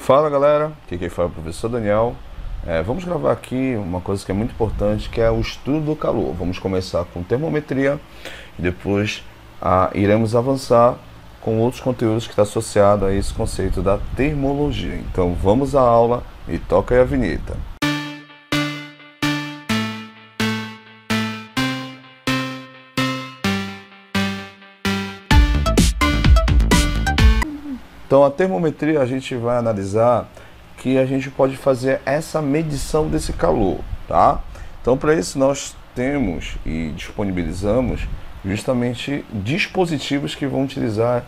Fala galera, aqui quem fala é o professor Daniel. Vamos gravar aqui uma coisa que é muito importante, que é o estudo do calor. Vamos começar com termometria e depois iremos avançar com outros conteúdos que está associado a esse conceito da termologia. Então vamos à aula e toca aí a vinheta. Então a termometria a gente vai analisar que a gente pode fazer essa medição desse calor, tá? Então para isso nós temos e disponibilizamos justamente dispositivos que vão utilizar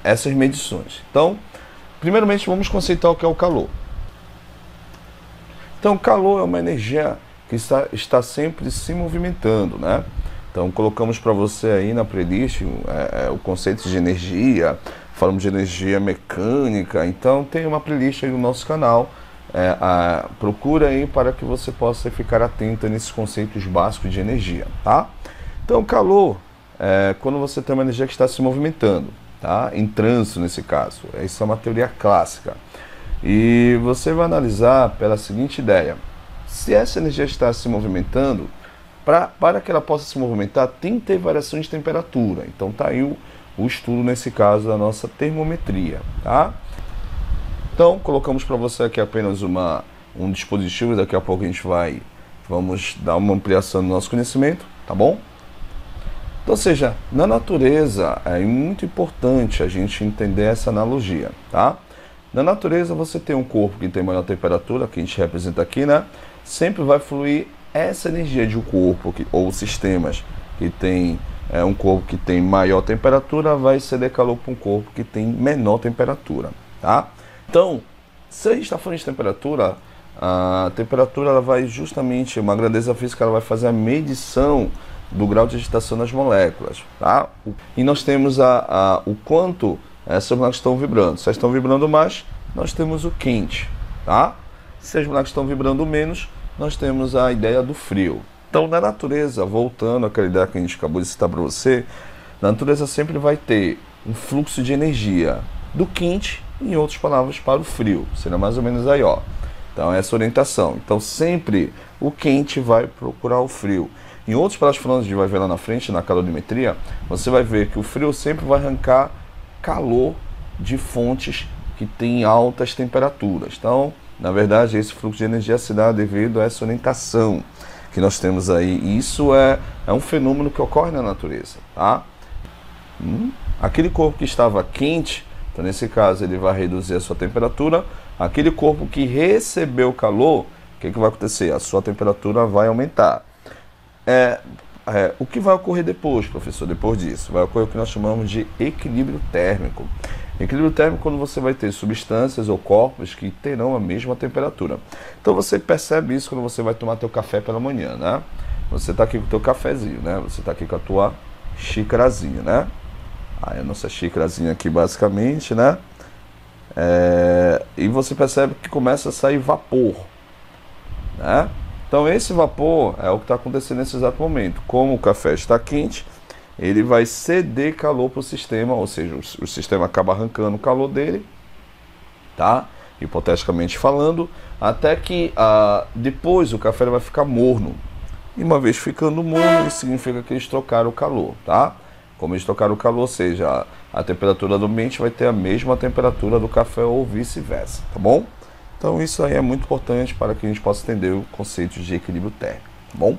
essas medições. Então, primeiramente vamos conceituar o que é o calor. Então o calor é uma energia que está sempre se movimentando, né? Então colocamos para você aí na playlist o conceito de energia. Falamos de energia mecânica, então tem uma playlist aí no nosso canal. Procura aí para que você possa ficar atento nesses conceitos básicos de energia, tá? Então, calor é quando você tem uma energia que está se movimentando, tá? Em trânsito nesse caso. Isso é uma teoria clássica. E você vai analisar pela seguinte ideia: se essa energia está se movimentando, para que ela possa se movimentar, tem que ter variação de temperatura. Então tá aí o estudo, nesse caso, da nossa termometria, tá? Então, colocamos para você aqui apenas um dispositivo, daqui a pouco vamos dar uma ampliação no nosso conhecimento, tá bom? Então, ou seja, na natureza é muito importante a gente entender essa analogia, tá? Na natureza você tem um corpo que tem maior temperatura, que a gente representa aqui, né? Sempre vai fluir essa energia de um corpo, ou sistemas que tem um corpo que tem maior temperatura, vai ceder calor para um corpo que tem menor temperatura, tá? Então, se a gente está falando de temperatura, a temperatura ela vai justamente, uma grandeza física, ela vai fazer a medição do grau de agitação das moléculas, tá? E nós temos o quanto essas moléculas estão vibrando. Se elas estão vibrando mais, nós temos o quente, tá? Se as moléculas estão vibrando menos, nós temos a ideia do frio. Então, na natureza, voltando àquela ideia que a gente acabou de citar para você, na natureza sempre vai ter um fluxo de energia do quente, em outras palavras, para o frio. Será mais ou menos aí, ó. Então, essa orientação. Então, sempre o quente vai procurar o frio. Em outras palavras falando, a gente vai ver lá na frente, na calorimetria, você vai ver que o frio sempre vai arrancar calor de fontes que têm altas temperaturas. Então, na verdade, esse fluxo de energia se dá devido a essa orientação que nós temos aí. E isso é um fenômeno que ocorre na natureza, tá? Aquele corpo que estava quente, então nesse caso ele vai reduzir a sua temperatura. Aquele corpo que recebeu calor, o que vai acontecer? A sua temperatura vai aumentar. O que vai ocorrer depois, professor? Depois disso, vai ocorrer o que nós chamamos de equilíbrio térmico. Equilíbrio térmico é quando você vai ter substâncias ou corpos que terão a mesma temperatura. Então você percebe isso quando você vai tomar teu café pela manhã, né? Você está aqui com o teu cafezinho, né? Você está aqui com a tua xícarazinha, né? Aí a nossa xícarazinha aqui basicamente, né? E você percebe que começa a sair vapor, né? Então esse vapor é o que está acontecendo nesse exato momento. Como o café está quente, ele vai ceder calor para o sistema, ou seja, o sistema acaba arrancando o calor dele, tá? Hipoteticamente falando, até que depois o café vai ficar morno. E uma vez ficando morno, isso significa que eles trocaram o calor, tá? Como eles trocaram o calor, ou seja, a temperatura do ambiente vai ter a mesma temperatura do café ou vice-versa, tá bom? Então isso aí é muito importante para que a gente possa entender o conceito de equilíbrio térmico, tá bom?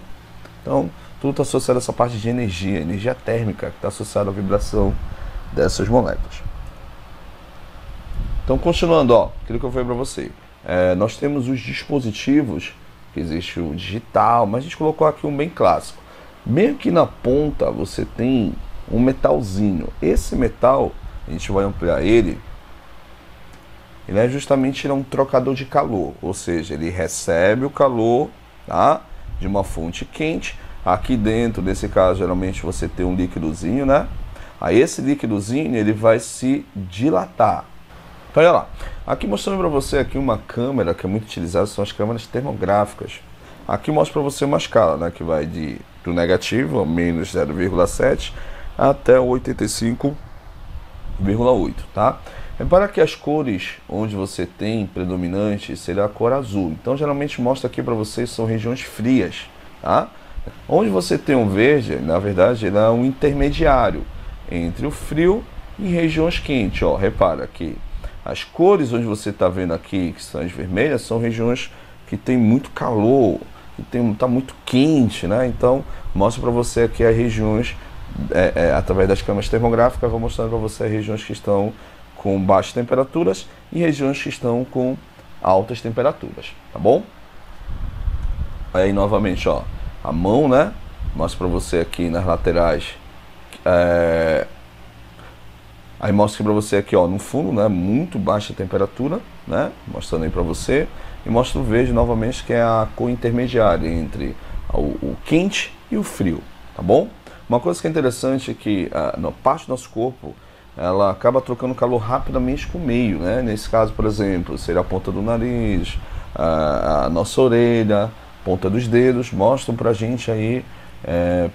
Então, tudo está associado a essa parte de energia térmica, que está associada à vibração dessas moléculas. Então, continuando, aquilo que eu falei para você. Nós temos os dispositivos, que existe o digital, mas a gente colocou aqui um bem clássico. Meio que na ponta você tem um metalzinho. Esse metal, a gente vai ampliar ele é justamente um trocador de calor, ou seja, ele recebe o calor, tá, de uma fonte quente. Aqui dentro, nesse caso, geralmente você tem um líquidozinho, né? Aí esse líquidozinho, ele vai se dilatar. Então, olha lá. Aqui mostrando para você aqui uma câmera que é muito utilizada, são as câmeras termográficas. Aqui mostra para você uma escala, né? Que vai do negativo, menos 0,7, até 85,8, tá? Repara que as cores onde você tem predominante será a cor azul. Então, geralmente mostra aqui para vocês são regiões frias, tá? Onde você tem um verde, na verdade, ele é um intermediário entre o frio e regiões quentes. Ó, repara que as cores onde você está vendo aqui, que são as vermelhas, são regiões que tem muito calor, que está muito quente, né? Então, mostra para você aqui as regiões, através das câmeras termográficas, vou mostrando para você as regiões que estão com baixas temperaturas e regiões que estão com altas temperaturas, tá bom? Aí novamente, ó, a mão, né? Mostra para você aqui nas laterais. Aí mostra para você aqui, ó, no fundo, né? Muito baixa temperatura, né? Mostrando aí para você. E mostra o verde novamente, que é a cor intermediária entre o quente e o frio, tá bom? Uma coisa que é interessante é que na parte do nosso corpo ela acaba trocando calor rapidamente com o meio, né? Nesse caso, por exemplo, seria a ponta do nariz, a nossa orelha, ponta dos dedos, mostram pra gente aí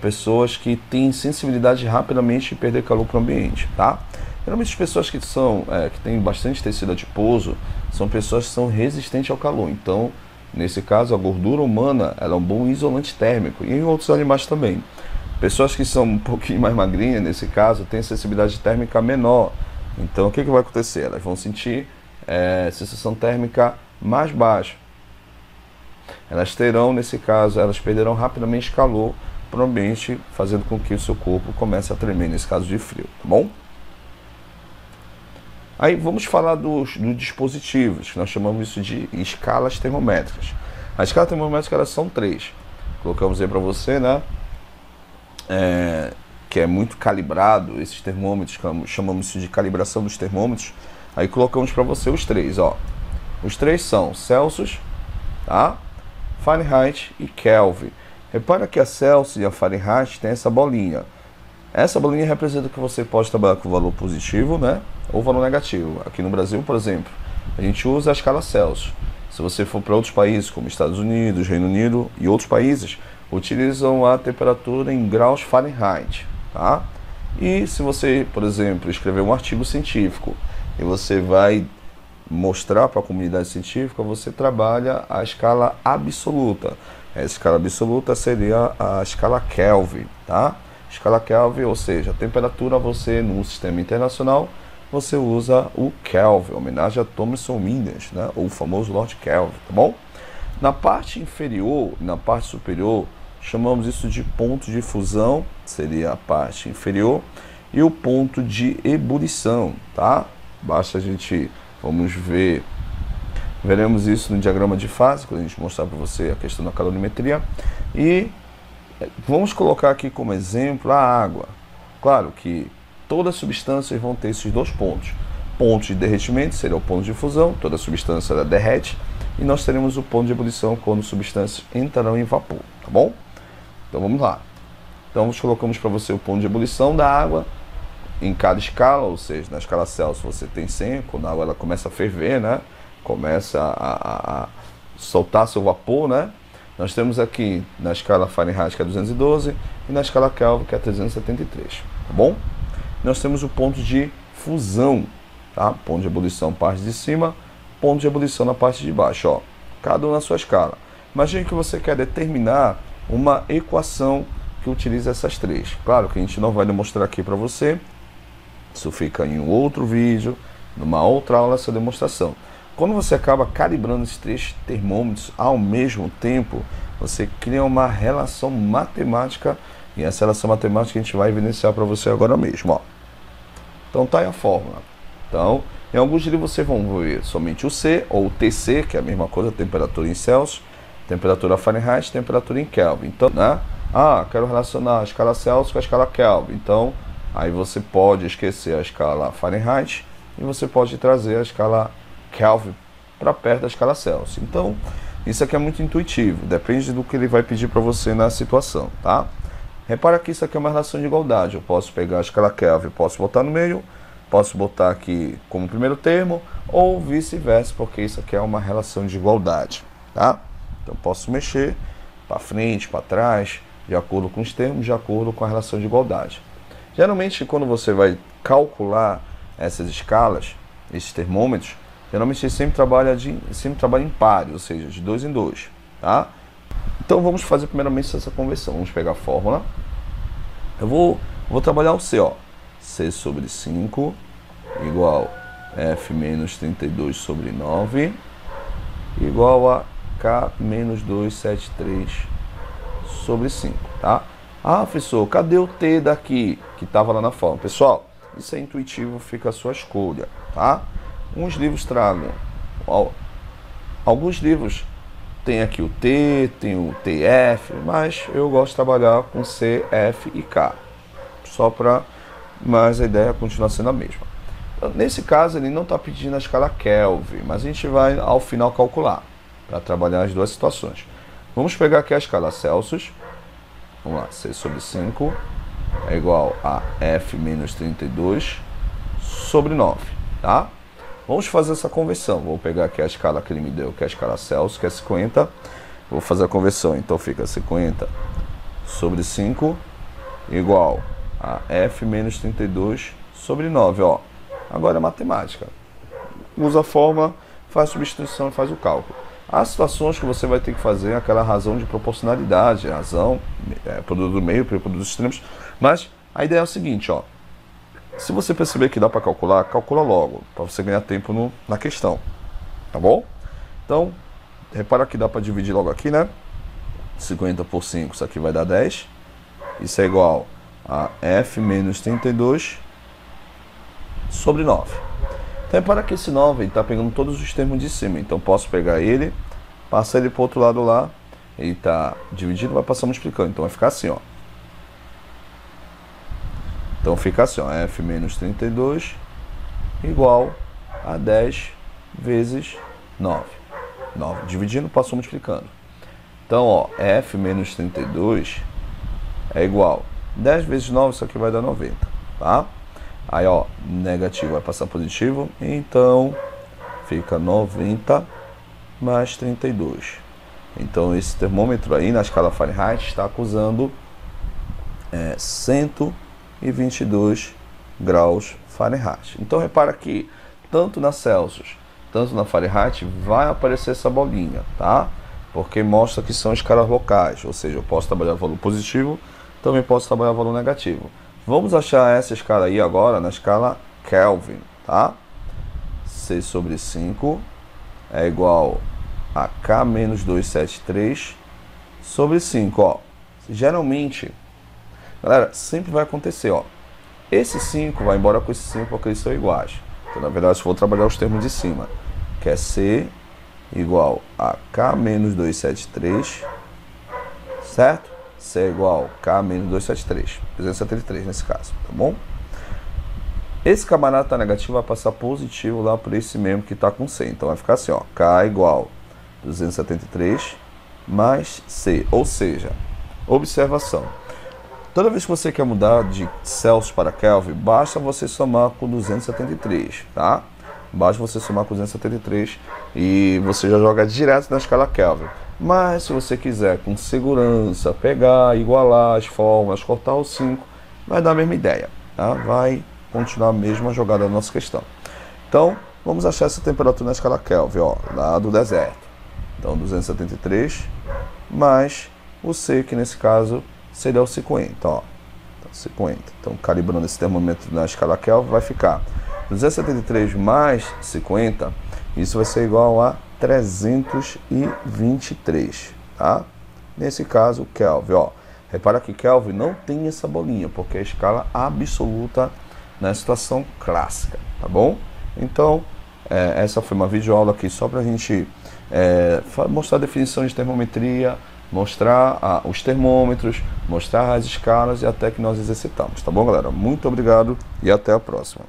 pessoas que têm sensibilidade de rapidamente perder calor para o ambiente, tá? Geralmente as pessoas que têm bastante tecido adiposo são pessoas que são resistentes ao calor. Então, nesse caso, a gordura humana ela é um bom isolante térmico, e em outros animais também. Pessoas que são um pouquinho mais magrinhas, nesse caso, têm sensibilidade térmica menor. Então, o que vai acontecer? Elas vão sentir sensação térmica mais baixa. Elas terão, nesse caso, elas perderão rapidamente calor para o ambiente, fazendo com que o seu corpo comece a tremer, nesse caso de frio, tá bom? Aí vamos falar dos dispositivos, que nós chamamos isso de escalas termométricas. As escalas termométricas elas são 3. Colocamos aí para você, né? Que é muito calibrado, esses termômetros, chamamos isso de calibração dos termômetros. Aí colocamos para você os 3, ó. Os 3 são Celsius, tá? Fahrenheit e Kelvin. Repara que a Celsius e a Fahrenheit tem essa bolinha. Essa bolinha representa que você pode trabalhar com valor positivo, né? Ou valor negativo. Aqui no Brasil, por exemplo, a gente usa a escala Celsius. Se você for para outros países, como Estados Unidos, Reino Unido e outros países, utilizam a temperatura em graus Fahrenheit, tá? E se você, por exemplo, escrever um artigo científico e você vai mostrar para a comunidade científica, você trabalha a escala absoluta. A escala absoluta seria a escala Kelvin, tá? Escala Kelvin, ou seja, a temperatura você, no sistema internacional, você usa o Kelvin, homenagem a Thomson Williams, né? Ou o famoso Lord Kelvin, tá bom? Na parte inferior e na parte superior, chamamos isso de ponto de fusão, seria a parte inferior, e o ponto de ebulição, tá? Basta a gente, veremos isso no diagrama de fase, quando a gente mostrar para você a questão da calorimetria. E vamos colocar aqui como exemplo a água. Claro que todas as substâncias vão ter esses dois pontos. Ponto de derretimento seria o ponto de fusão, toda a substância ela derrete, e nós teremos o ponto de ebulição quando substâncias entrarão em vapor, tá bom? Então vamos lá. Então nós colocamos para você o ponto de ebulição da água em cada escala, ou seja, na escala Celsius você tem 100, quando a água ela começa a ferver, né? Começa a soltar seu vapor, né? Nós temos aqui na escala Fahrenheit, que é 212, e na escala Kelvin, que é 373, tá bom? Nós temos o ponto de fusão, tá? Ponto de ebulição na parte de cima, ponto de ebulição na parte de baixo, ó. Cada um na sua escala. Imagine que você quer determinar uma equação que utiliza essas 3. Claro que a gente não vai demonstrar aqui para você, isso fica em um outro vídeo, numa outra aula, essa demonstração. Quando você acaba calibrando esses 3 termômetros ao mesmo tempo, você cria uma relação matemática, e essa relação matemática a gente vai evidenciar para você agora mesmo, ó. Então tá aí a fórmula. Então, em alguns livros você vão ver somente o C, ou o TC, que é a mesma coisa, temperatura em Celsius, temperatura Fahrenheit, temperatura em Kelvin. Então, né? Quero relacionar a escala Celsius com a escala Kelvin. Então, aí você pode esquecer a escala Fahrenheit e você pode trazer a escala Kelvin para perto da escala Celsius. Então, isso aqui é muito intuitivo, depende do que ele vai pedir para você na situação, tá? Repara que isso aqui é uma relação de igualdade. Eu posso pegar a escala Kelvin, posso botar no meio, posso botar aqui como primeiro termo, ou vice-versa, porque isso aqui é uma relação de igualdade, tá? Então, posso mexer para frente, para trás, de acordo com os termos, de acordo com a relação de igualdade. Geralmente, quando você vai calcular essas escalas, esses termômetros, geralmente eles sempre trabalham em pares, ou seja, de 2 em 2, tá? Então vamos fazer primeiramente essa conversão. Vamos pegar a fórmula. Eu vou trabalhar o C, ó. C sobre 5 igual F menos 32 sobre 9 igual a K menos 273 sobre 5, tá? Ah, professor, cadê o T daqui que estava lá na fórmula? Pessoal, isso é intuitivo, fica a sua escolha, tá? Uns livros tragam, alguns livros tem aqui o T, tem o TF, mas eu gosto de trabalhar com C, F e K, só para, mas a ideia continua sendo a mesma. Então, nesse caso, ele não está pedindo a escala Kelvin, mas a gente vai ao final calcular, para trabalhar as duas situações. Vamos pegar aqui a escala Celsius. Vamos lá, C sobre 5 é igual a F menos 32 sobre 9, tá? Vamos fazer essa conversão. Vou pegar aqui a escala que ele me deu, que é a escala Celsius, que é 50. Vou fazer a conversão, então fica 50 sobre 5 igual a F menos 32 sobre 9, ó. Agora é matemática. Usa a fórmula, faz a substituição e faz o cálculo. Há situações que você vai ter que fazer aquela razão de proporcionalidade, razão, produto do meio, produto dos extremos, mas a ideia é o seguinte, ó. Se você perceber que dá para calcular, calcula logo, para você ganhar tempo na questão, tá bom? Então, repara que dá para dividir logo aqui, né? 50 por 5, isso aqui vai dar 10. Isso é igual a F menos 32 sobre 9. Então, repara que esse 9 está pegando todos os termos de cima. Então, posso pegar ele, passar ele para o outro lado lá. Ele está dividido, vai passar multiplicando. Então, vai ficar assim, ó. Então, fica assim, ó. F menos 32 igual a 10 vezes 9. 9 dividindo, passou multiplicando. Então, ó, F menos 32 é igual a 10 vezes 9, isso aqui vai dar 90, tá? Aí, ó, negativo vai passar positivo, então fica 90 mais 32. Então, esse termômetro aí na escala Fahrenheit está acusando 122 graus Fahrenheit. Então, repara que tanto na Celsius, tanto na Fahrenheit, vai aparecer essa bolinha, tá? Porque mostra que são escalas locais, ou seja, eu posso trabalhar valor positivo, também posso trabalhar valor negativo. Vamos achar essa escala aí agora na escala Kelvin, tá? C sobre 5 é igual a K menos 273 sobre 5, ó. Geralmente, galera, sempre vai acontecer, ó. Esse 5 vai embora com esse 5 porque eles são iguais. Então, na verdade, eu vou trabalhar os termos de cima, que é C igual a K menos 273, certo? C é igual a K menos 273, 273 nesse caso, tá bom? Esse camarada tá negativo, vai passar positivo lá por esse mesmo que tá com C. Então vai ficar assim, ó, K igual a 273 mais C. Ou seja, observação. Toda vez que você quer mudar de Celsius para Kelvin, basta você somar com 273, tá? Basta você somar com 273 e você já joga direto na escala Kelvin. Mas se você quiser com segurança pegar, igualar as fórmulas, cortar o 5, vai dar a mesma ideia, tá? Vai continuar a mesma jogada da nossa questão. Então, vamos achar essa temperatura na escala Kelvin, ó, lá do deserto. Então, 273 mais o C, que nesse caso seria o 50, ó. Então, 50. Então, calibrando esse termômetro na escala Kelvin, vai ficar 273 mais 50, isso vai ser igual a 323, tá? Nesse caso, Kelvin, ó. Repara que Kelvin não tem essa bolinha, porque é a escala absoluta na situação clássica, tá bom? Então, essa foi uma videoaula aqui só para a gente mostrar a definição de termometria, mostrar os termômetros, mostrar as escalas e até que nós exercitamos, tá bom, galera? Muito obrigado e até a próxima.